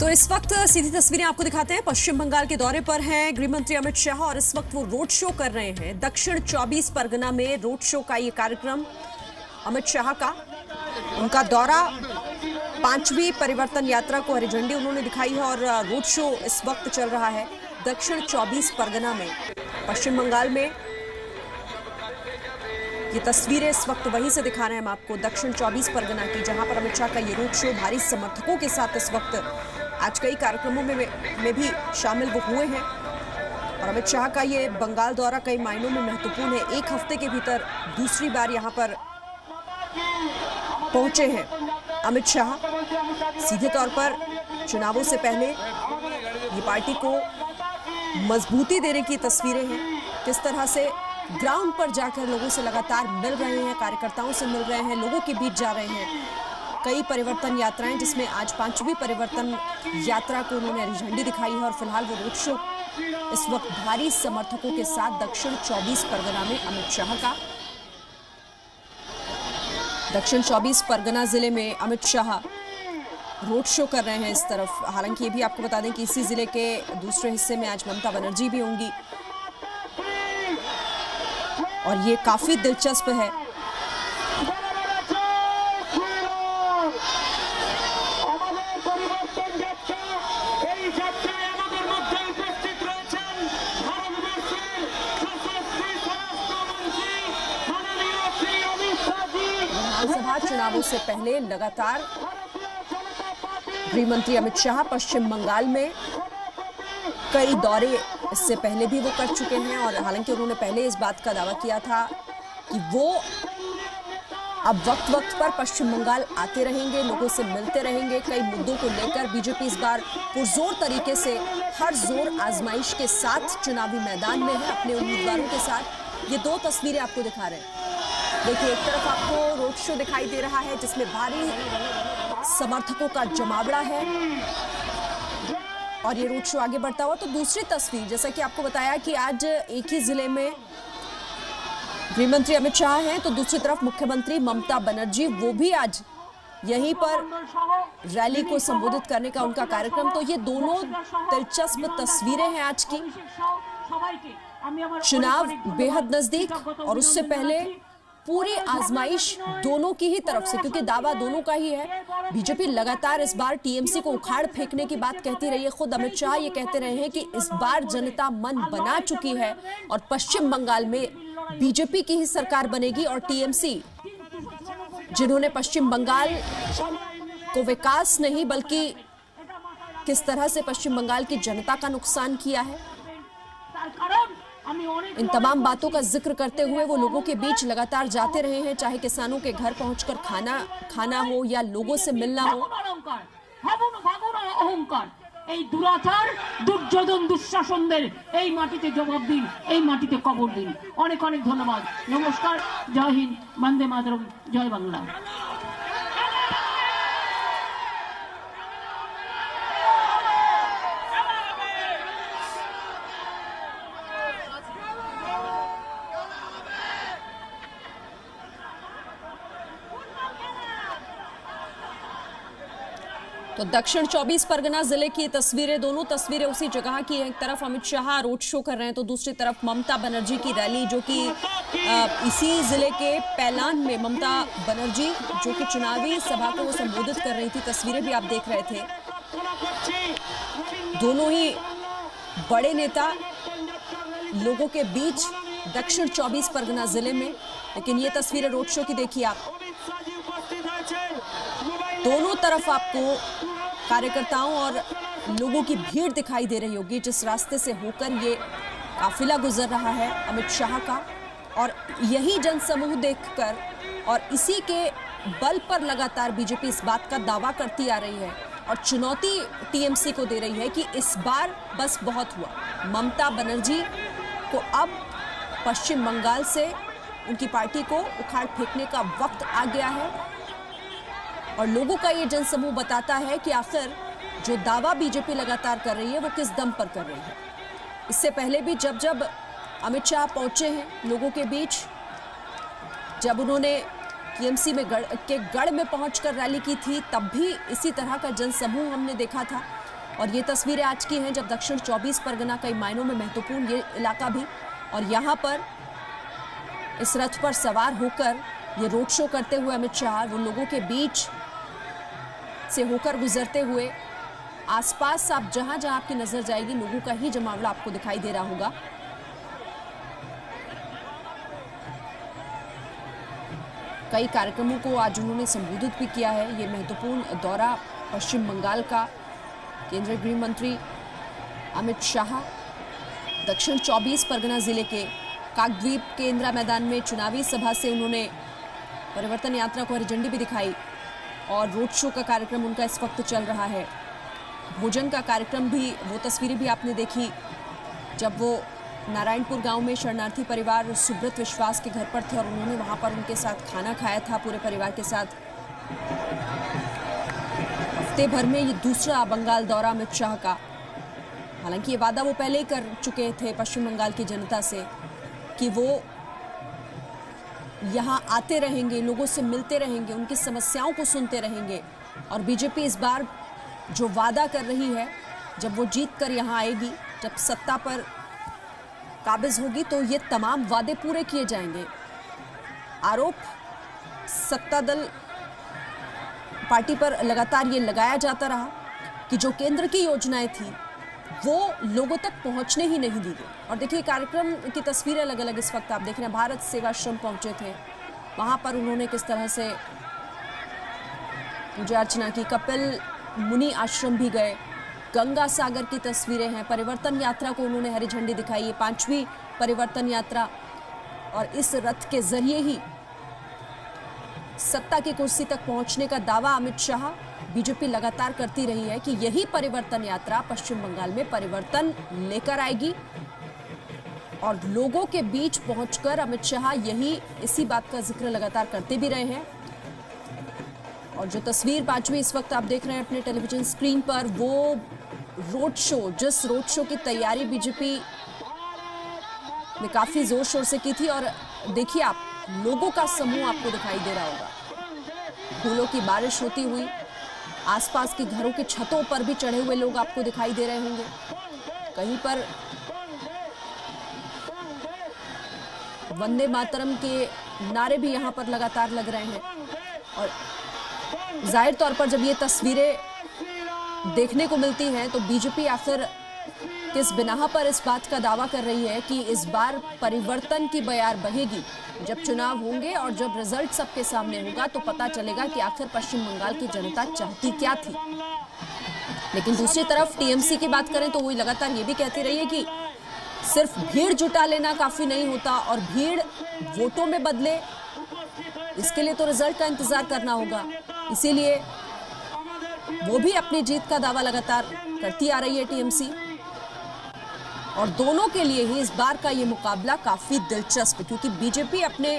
तो इस वक्त सीधी तस्वीरें आपको दिखाते हैं। पश्चिम बंगाल के दौरे पर हैं गृह मंत्री अमित शाह और इस वक्त वो रोड शो कर रहे हैं। दक्षिण 24 परगना में रोड शो का ये कार्यक्रम अमित शाह का, उनका दौरा, 5वीं परिवर्तन यात्रा को हरी झंडी उन्होंने दिखाई है और रोड शो इस वक्त चल रहा है दक्षिण 24 परगना में, पश्चिम बंगाल में। ये तस्वीरें इस वक्त वहीं से दिखा रहे हैं हम आपको, दक्षिण 24 परगना की, जहां पर अमित शाह का ये रोड शो भारी समर्थकों के साथ इस वक्त आज कई कार्यक्रमों में भी शामिल वो हुए हैं। और अमित शाह का ये बंगाल दौरा कई मायनों में महत्वपूर्ण है। एक हफ्ते के भीतर दूसरी बार यहां पर पहुंचे हैं अमित शाह। सीधे तौर पर चुनावों से पहले ये पार्टी को मजबूती देने की तस्वीरें हैं। किस तरह से ग्राउंड पर जाकर लोगों से लगातार मिल रहे हैं, कार्यकर्ताओं से मिल रहे हैं, लोगों के बीच जा रहे हैं। कई परिवर्तन यात्राएं, जिसमें आज 5वीं परिवर्तन यात्रा को उन्होंने हरी झंडी दिखाई है और फिलहाल वो रोड शो इस वक्त भारी समर्थकों के साथ दक्षिण 24 परगना में अमित शाह का। दक्षिण 24 परगना जिले में अमित शाह रोड शो कर रहे हैं इस तरफ। हालांकि ये भी आपको बता दें कि इसी जिले के दूसरे हिस्से में आज ममता बनर्जी भी होंगी और ये काफी दिलचस्प है। विधानसभा चुनावों से पहले लगातार गृह मंत्री अमित शाह पश्चिम बंगाल में कई दौरे इससे पहले भी वो कर चुके हैं और हालांकि उन्होंने पहले इस बात का दावा किया था कि वो अब वक्त वक्त पर पश्चिम बंगाल आते रहेंगे, लोगों से मिलते रहेंगे। कई मुद्दों को लेकर बीजेपी इस बार पुरजोर तरीके से हर जोर आजमाइश के साथ चुनावी मैदान में है अपने उम्मीदवारों के साथ। ये दो तस्वीरें आपको दिखा रहे हैं। देखिए, एक तरफ आपको रोड शो दिखाई दे रहा है जिसमें भारी समर्थकों का जमावड़ा है और ये रोड शो आगे बढ़ता हुआ। तो दूसरी तस्वीर, जैसा कि आपको बताया कि आज एक ही जिले में गृह मंत्री अमित शाह हैं, तो दूसरी तरफ मुख्यमंत्री ममता बनर्जी, वो भी आज यहीं पर रैली को संबोधित करने का उनका कार्यक्रम। तो ये दोनों दिलचस्प तस्वीरें हैं आज की। चुनाव बेहद नजदीक और उससे पहले पूरी आजमाइश दोनों की ही तरफ से, क्योंकि दावा दोनों का ही है। बीजेपी लगातार इस बार टीएमसी को उखाड़ फेंकने की बात कहती रही है। खुद अमित शाह ये कहते रहे हैं कि इस बार जनता मन बना चुकी है और पश्चिम बंगाल में बीजेपी की ही सरकार बनेगी और टीएमसी, जिन्होंने पश्चिम बंगाल को विकास नहीं बल्कि किस तरह से पश्चिम बंगाल की जनता का नुकसान किया है, इन तमाम बातों का जिक्र करते हुए वो लोगों के बीच लगातार जाते रहे हैं। चाहे किसानों के घर पहुंचकर खाना हो या लोगों से मिलना हो। এই দুরাচার দুর্যোধন দুঃশাসনদের এই মাটিতে জবাব দিন, এই মাটিতে কবর দিন। অনেক অনেক ধন্যবাদ। নমস্কার, জয় হিন্দ, বন্দে মাতরম, জয় বাংলা। तो दक्षिण 24 परगना जिले की तस्वीरें, दोनों तस्वीरें उसी जगह की हैं। एक तरफ अमित शाह रोड शो कर रहे हैं तो दूसरी तरफ ममता बनर्जी की रैली, जो कि इसी जिले के पैलान में ममता बनर्जी जो कि चुनावी सभा को संबोधित कर रही थी। तस्वीरें भी आप देख रहे थे। दोनों ही बड़े नेता लोगों के बीच दक्षिण 24 परगना जिले में। लेकिन ये तस्वीरें रोड शो की देखिए आप, दोनों तरफ आपको कार्यकर्ताओं और लोगों की भीड़ दिखाई दे रही होगी जिस रास्ते से होकर ये काफिला गुजर रहा है अमित शाह का। और यही जनसमूह देखकर और इसी के बल पर लगातार बीजेपी इस बात का दावा करती आ रही है और चुनौती टीएमसी को दे रही है कि इस बार बस बहुत हुआ। ममता बनर्जी को अब पश्चिम बंगाल से उनकी पार्टी को उखाड़ फेंकने का वक्त आ गया है और लोगों का ये जनसमूह बताता है कि आखिर जो दावा बीजेपी लगातार कर रही है वो किस दम पर कर रही है। इससे पहले भी जब अमित शाह पहुंचे हैं लोगों के बीच, जब उन्होंने टीएमसी में गढ़ में पहुंचकर रैली की थी, तब भी इसी तरह का जनसमूह हमने देखा था। और ये तस्वीरें आज की हैं जब दक्षिण 24 परगना कई मायनों में महत्वपूर्ण ये इलाका भी, और यहाँ पर इस रथ पर सवार होकर ये रोड शो करते हुए अमित शाह वो लोगों के बीच से होकर गुजरते हुए आसपास आप जहां जहां आपकी नजर जाएगी लोगों का ही जमावड़ा आपको दिखाई दे रहा होगा। कई कार्यक्रमों को आज उन्होंने संबोधित भी किया है। ये महत्वपूर्ण दौरा पश्चिम बंगाल का केंद्रीय गृह मंत्री अमित शाह दक्षिण 24 परगना जिले के काकद्वीप के इंदिरा मैदान में चुनावी सभा से उन्होंने परिवर्तन यात्रा को हरी झंडी भी दिखाई और रोड शो का कार्यक्रम उनका इस वक्त चल रहा है। भोजन का कार्यक्रम भी, वो तस्वीरें भी आपने देखी जब वो नारायणपुर गांव में शरणार्थी परिवार सुब्रत विश्वास के घर पर थे और उन्होंने वहां पर उनके साथ खाना खाया था पूरे परिवार के साथ। हफ्ते भर में ये दूसरा बंगाल दौरा अमित शाह का। हालांकि ये वादा वो पहले ही कर चुके थे पश्चिम बंगाल की जनता से कि वो यहाँ आते रहेंगे, लोगों से मिलते रहेंगे, उनकी समस्याओं को सुनते रहेंगे। और बीजेपी इस बार जो वादा कर रही है, जब वो जीत कर यहाँ आएगी, जब सत्ता पर काबिज होगी, तो ये तमाम वादे पूरे किए जाएंगे। आरोप सत्ता दल पार्टी पर लगातार ये लगाया जाता रहा कि जो केंद्र की योजनाएं थी वो लोगों तक पहुंचने ही नहीं दी गई। और देखिए कार्यक्रम की तस्वीरें अलग अलग इस वक्त आप देख रहे हैं। भारत सेवाश्रम पहुंचे थे, वहां पर उन्होंने किस तरह से पूजा अर्चना की। कपिल मुनि आश्रम भी गए। गंगा सागर की तस्वीरें हैं। परिवर्तन यात्रा को उन्होंने हरी झंडी दिखाई है, 5वीं परिवर्तन यात्रा, और इस रथ के जरिए ही सत्ता की कुर्सी तक पहुंचने का दावा अमित शाह बीजेपी लगातार करती रही है कि यही परिवर्तन यात्रा पश्चिम बंगाल में परिवर्तन लेकर आएगी। और लोगों के बीच पहुंचकर अमित शाह इसी बात का जिक्र लगातार करते भी रहे हैं। और जो तस्वीर 5वीं इस वक्त आप देख रहे हैं अपने टेलीविजन स्क्रीन पर, वो रोड शो, जिस रोड शो की तैयारी बीजेपी ने काफी जोर शोर से की थी। और देखिए आप, लोगों का समूह आपको दिखाई दे रहा होगा। फूलों की बारिश होती हुई, आसपास के घरों के छतों पर भी चढ़े हुए लोग आपको दिखाई दे रहे होंगे। कहीं पर वंदे मातरम के नारे भी यहां पर लगातार लग रहे हैं। और जाहिर तौर पर जब ये तस्वीरें देखने को मिलती हैं तो बीजेपी आखिर किस बिनाह पर इस बात का दावा कर रही है कि इस बार परिवर्तन की बयार बहेगी। जब चुनाव होंगे और जब रिजल्ट सबके सामने होगा तो पता चलेगा कि आखिर पश्चिम बंगाल की जनता चाहती क्या थी। लेकिन दूसरी तरफ टीएमसी की बात करें तो वो लगातार ये भी कहती रही है कि सिर्फ भीड़ जुटा लेना काफी नहीं होता और भीड़ वोटों में बदले, इसके लिए तो रिजल्ट का इंतजार करना होगा। इसीलिए वो भी अपनी जीत का दावा लगातार करती आ रही है टीएमसी। और दोनों के लिए ही इस बार का ये मुकाबला काफी दिलचस्प है, क्योंकि बीजेपी अपने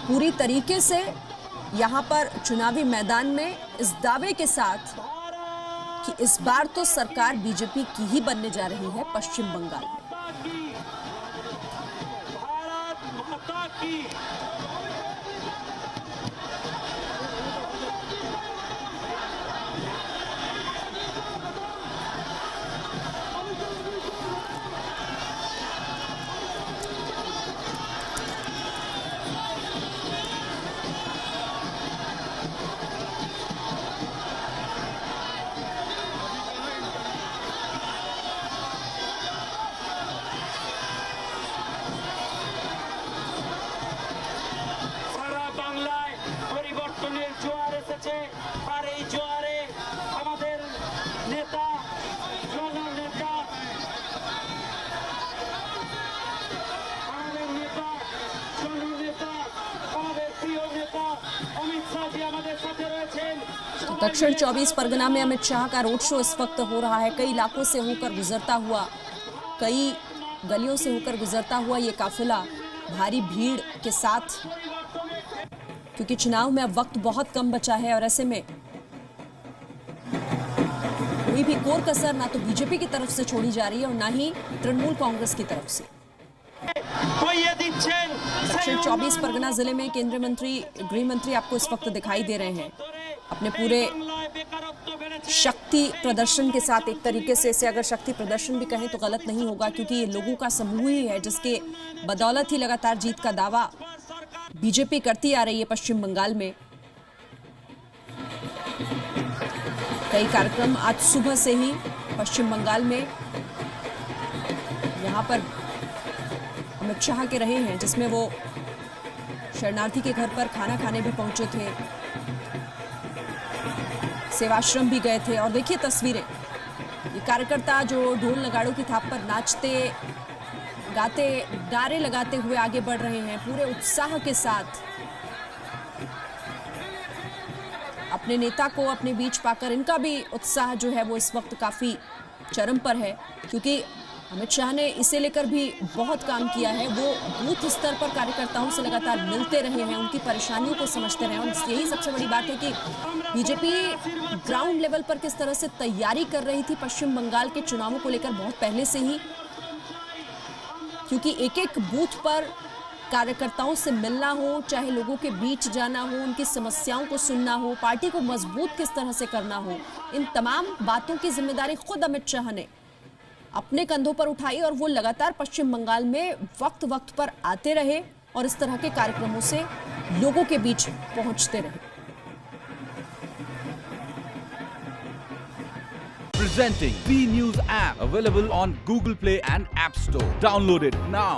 पूरी तरीके से यहां पर चुनावी मैदान में इस दावे के साथ कि इस बार तो सरकार बीजेपी की ही बनने जा रही है पश्चिम बंगाल में। दक्षिण 24 परगना में अमित शाह का रोड शो इस वक्त हो रहा है। कई इलाकों से होकर गुजरता हुआ, कई गलियों से होकर गुजरता हुआ ये काफिला भारी भीड़ के साथ, क्योंकि चुनाव में अब वक्त बहुत कम बचा है और ऐसे में कोई भी कोर कसर ना तो बीजेपी की तरफ से छोड़ी जा रही है और ना ही तृणमूल कांग्रेस की तरफ से। दक्षिण 24 परगना जिले में केंद्रीय मंत्री, गृह मंत्री आपको इस वक्त दिखाई दे रहे हैं अपने पूरे शक्ति प्रदर्शन के साथ, एक तरीके से इसे अगर शक्ति प्रदर्शन भी कहें तो गलत नहीं होगा, क्योंकि ये लोगों का समूह ही है जिसके बदौलत ही लगातार जीत का दावा बीजेपी करती आ रही है पश्चिम बंगाल में। कई कार्यक्रम आज सुबह से ही पश्चिम बंगाल में यहां पर अमित शाह के रहे हैं, जिसमें वो शरणार्थी के घर पर खाना खाने भी पहुंचे थे, सेवाश्रम भी गए थे। और देखिए तस्वीरें, ये कार्यकर्ता जो ढोल नगाड़ों की थाप पर नाचते गाते नारे लगाते हुए आगे बढ़ रहे हैं पूरे उत्साह के साथ। अपने नेता को अपने बीच पाकर इनका भी उत्साह जो है वो इस वक्त काफी चरम पर है, क्योंकि अमित शाह ने इसे लेकर भी बहुत काम किया है। वो बूथ स्तर पर कार्यकर्ताओं से लगातार मिलते रहे हैं, उनकी परेशानियों को समझते रहे हैं। और यही सबसे बड़ी बात है कि बीजेपी ग्राउंड लेवल पर किस तरह से तैयारी कर रही थी पश्चिम बंगाल के चुनावों को लेकर बहुत पहले से ही, क्योंकि एक एक बूथ पर कार्यकर्ताओं से मिलना हो, चाहे लोगों के बीच जाना हो, उनकी समस्याओं को सुनना हो, पार्टी को मजबूत किस तरह से करना हो, इन तमाम बातों की जिम्मेदारी खुद अमित शाह ने अपने कंधों पर उठाई। और वो लगातार पश्चिम बंगाल में वक्त वक्त पर आते रहे और इस तरह के कार्यक्रमों से लोगों के बीच पहुंचते रहे। Presenting B News app, available on Google Play and App Store. Download it now.